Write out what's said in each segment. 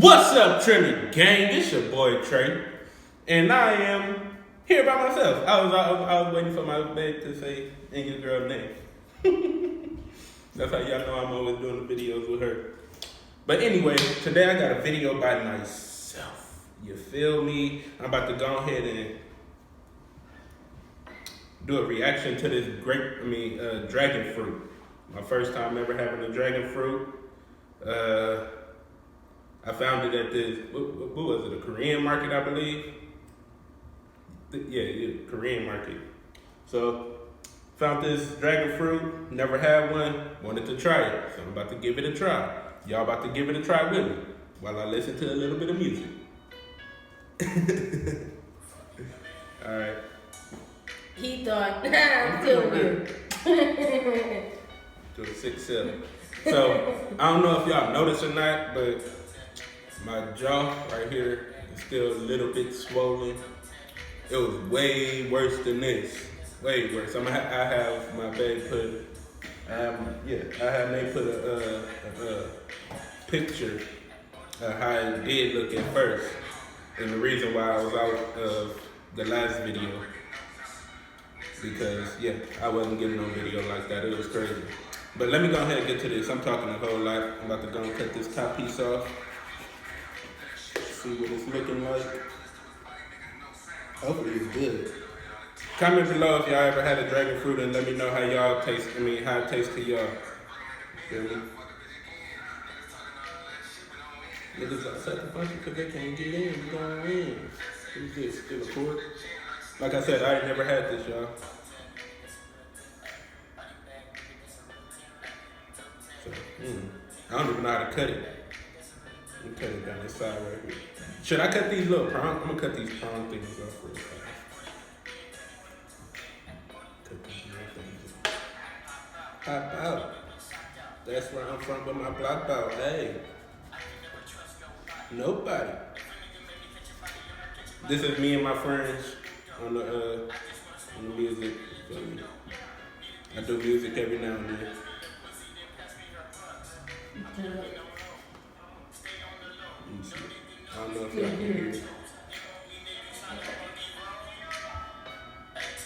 What's up, Trinity Gang? It's your boy Trey, and I am here by myself. I was waiting for my babe to say "and your girl name." That's how y'all know I'm always doing the videos with her. But anyway, today I got a video by myself. You feel me? I'm about to go ahead and do a reaction to this dragon fruit. My first time ever having a dragon fruit. I found it at this, what was it, a Korean market, I believe? Yeah, Korean market. So, found this dragon fruit, never had one, wanted to try it. So I'm about to give it a try. Y'all about to give it a try with me while I listen to a little bit of music. All right. He thought, I'm still here. To a 6-7. So, I don't know if y'all noticed or not, but my jaw right here is still a little bit swollen. It was way worse than this. Way worse. I have my babe put, I have Nate put a picture of how it did look at first. And the reason why I was out of the last video. Because, I wasn't getting no video like that. It was crazy. But let me go ahead and get to this. I'm talking a whole lot. I'm about to go and cut this top piece off. See what it's looking like. Hopefully it's good. Comment below if y'all ever had a dragon fruit and let me know how y'all taste. How it tastes to y'all. Feel me? Niggas outside the function because they can't get in. We going in. Who's this? Still a cord? Like I said, I ain't never had this, y'all. So, I don't even know how to cut it. Let me cut it down this side right here. Should I cut these little prong? I'm gonna cut these prong things off real fast. Cut these little things off. Pop out. That's where I'm from, but my block out. Hey. Nobody. This is me and my friends on the music. I do music every now and then. I don't know if y'all can hear it.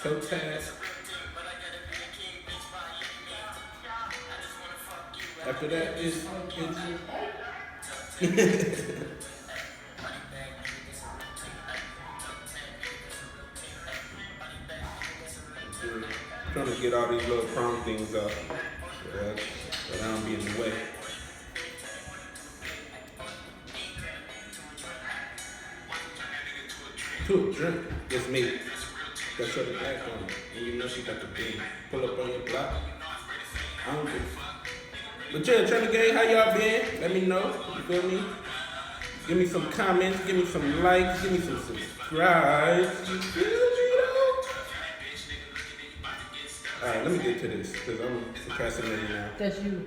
So fast. After that, it's trying to get all these little prong things up, but I don't be in the way. To a drink, it's me. That's what the back on. And you know she got the beat. Pull up on your block. I don't give. But Trinity, how y'all been? Let me know. You feel me? Give me some comments. Give me some likes. Give me some subscribes. You feel me though? Alright, let me get to this because I'm procrastinating now. That's you.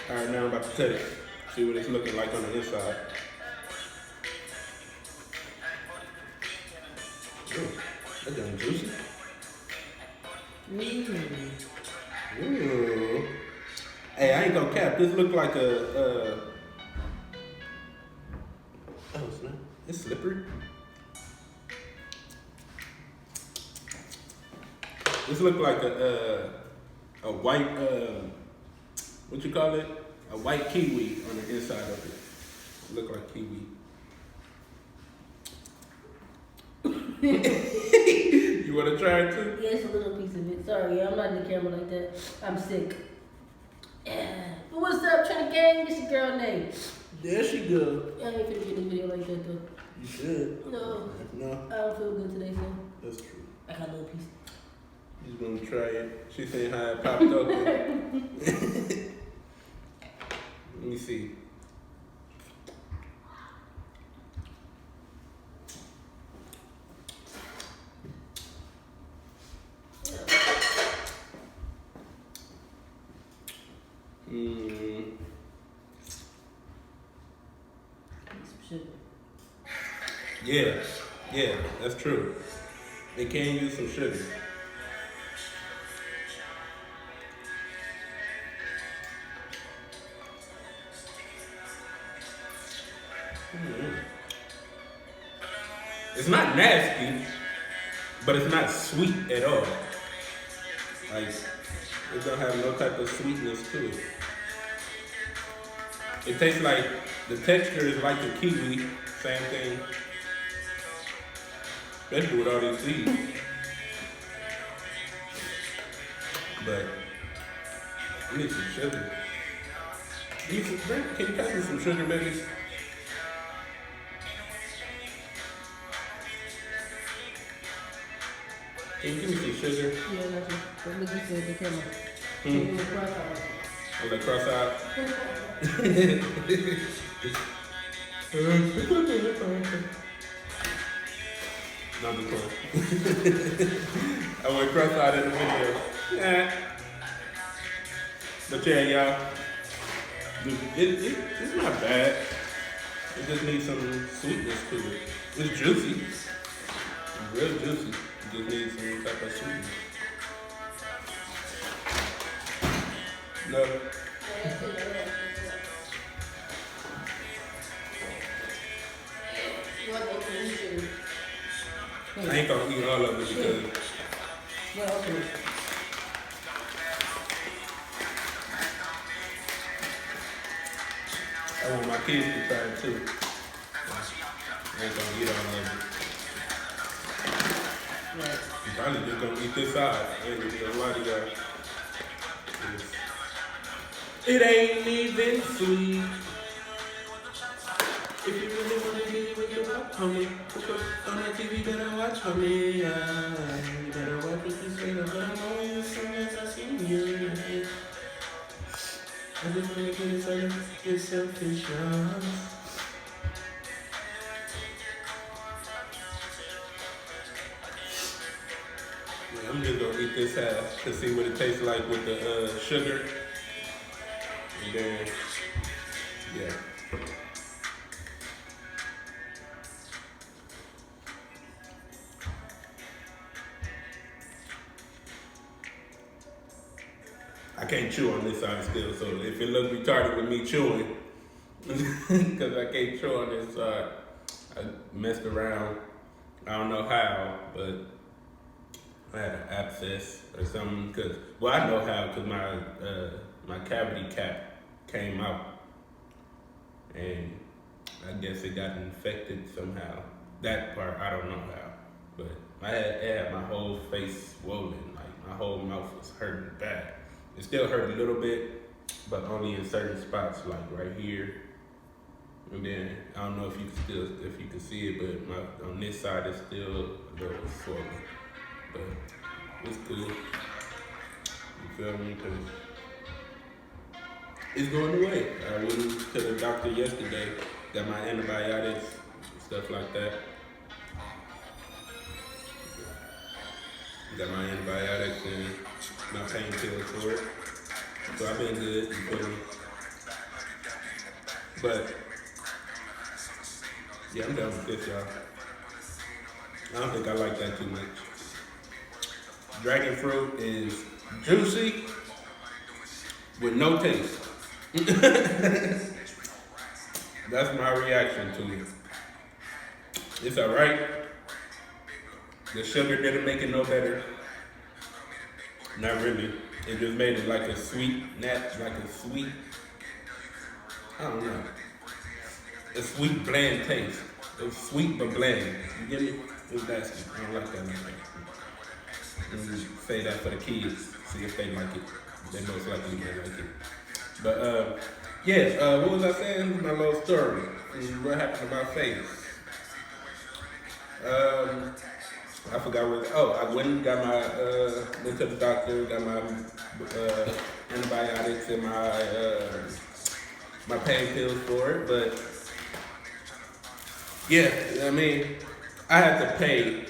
Alright, now I'm about to cut it. See what it's looking like on the inside. Ooh, that's damn juicy. Ooh. Hey, I ain't gonna cap. This look like oh snap. It's slippery. This look like a white what you call it? A white kiwi on the inside of it. Look like kiwi. You wanna try it too? Yeah, it's a little piece of it. Sorry, I'm not in the camera like that. I'm sick. Yeah. But what's up, Trinity Gang? This your girl name. There she go. I ain't finna get this video like that though. You should. No. No. I don't feel good today, so. That's true. I got a little piece. She's gonna try it. She saying how it popped open. Let me see. Sugar. Yeah, yeah, that's true. They can use some sugar. Mm. It's not nasty, but it's not sweet at all. Like it don't have no type of sweetness to it. It tastes like the texture is like the kiwi, same thing. Especially with all these seeds. But I need some sugar. Can you pass me some sugar, baby? Can you give me some sugar? Yeah, that's what Nikki said. The camera. Hmm. The cross Oh, the cross-eyed? No, I'm just playing. I went cross-eyed in the window. Yeah. But yeah, y'all. It's not bad. It just needs some sweetness to it. It's juicy. It's real juicy. It just needs some type of sweetness. No. I ain't gonna eat all of it because Well, okay. I want my kids to try it too. I ain't gonna eat all of it. Right. I'm probably just gonna eat this side. I ain't gonna eat a lot of y'all. It ain't even sweet. If you really wanna get with your pop, homie, on the TV, better watch, homie. You better watch what you say, but I'm always as soon as I see you. I just wanna get inside get selfish, Yeah, I'm just gonna eat this half to see what it tastes like with the sugar. And then, yeah. I can't chew on this side still, so if it looks retarded with me chewing, because I can't chew on this side, I messed around. I don't know how, but I had an abscess or something. Well, I know how because my cavity cap came out, and I guess it got infected somehow. That part I don't know how, but I had my whole face swollen, like my whole mouth was hurting bad. It still hurt a little bit, but only in certain spots, like right here. And then I don't know if you can see it, but on this side it's still a little swollen. But it's cool. You feel me? 'Cause it's going away. I went to the doctor yesterday, got my antibiotics, stuff like that. Got my antibiotics and my pain pills for it. So I've been good, you feel me? But yeah, I'm done with this, y'all. I don't think I like that too much. Dragon fruit is juicy with no taste. That's my reaction to it. It's alright. The sugar didn't make it no better. Not really. It just made it like a sweet, I don't know. A sweet, bland taste. It was sweet but bland. You get me? It was nasty. I don't like that. Say that for the kids. See if they like it. They most likely may like it. But yes, what was I saying? My little story. What happened to my face? I forgot what. I went and got went to the doctor, got my antibiotics and my pain pills for it. But yeah, I mean, I had to pay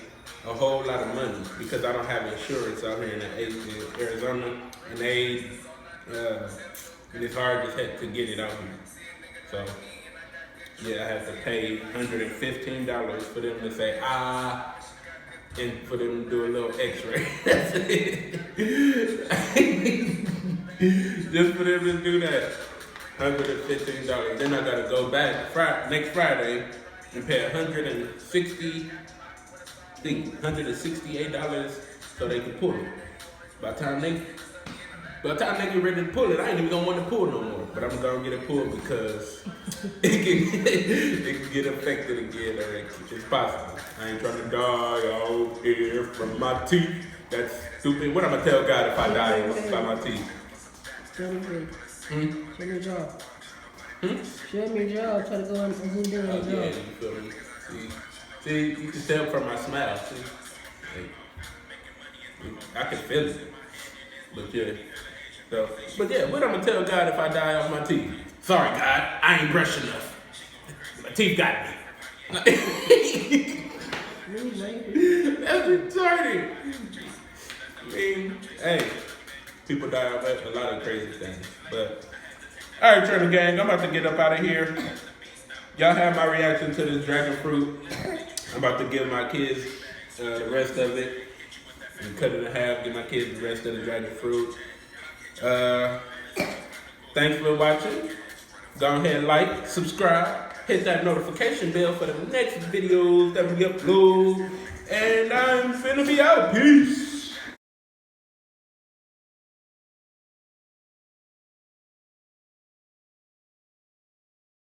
a whole lot of money because I don't have insurance out here in Arizona, and and it's hard to get it out here. So Yeah, I have to pay $115 for them to say and for them to do a little X-ray. That's it. Just for them to do that, $115. Then I gotta go back next Friday and pay $168 so they can pull it. By the time they get ready to pull it, I ain't even gonna want to pull no more. But I'm gonna get it pulled because it can get infected again, or it's possible. I ain't trying to die out here from my teeth. That's stupid. What I'm gonna tell God if I die by my teeth? Show me your jaw. Show me your jaw. Try to go and zoom in on your jaw. Yeah, you feel me? See, you can tell from my smile. See? I can feel it. But yeah. But yeah, what I'm gonna tell God if I die off my teeth? Sorry, God, I ain't brushed enough. My teeth got me. That's retarded. I mean, hey, people die of a lot of crazy things. But all right, Turtle Gang, I'm about to get up out of here. Y'all have my reaction to this dragon fruit. I'm about to give my kids the rest of it and cut it in half. Give my kids the rest of the dragon fruit. Thanks for watching. Go ahead and like, subscribe, hit that notification bell for the next videos that we upload. And I'm finna be out. Peace.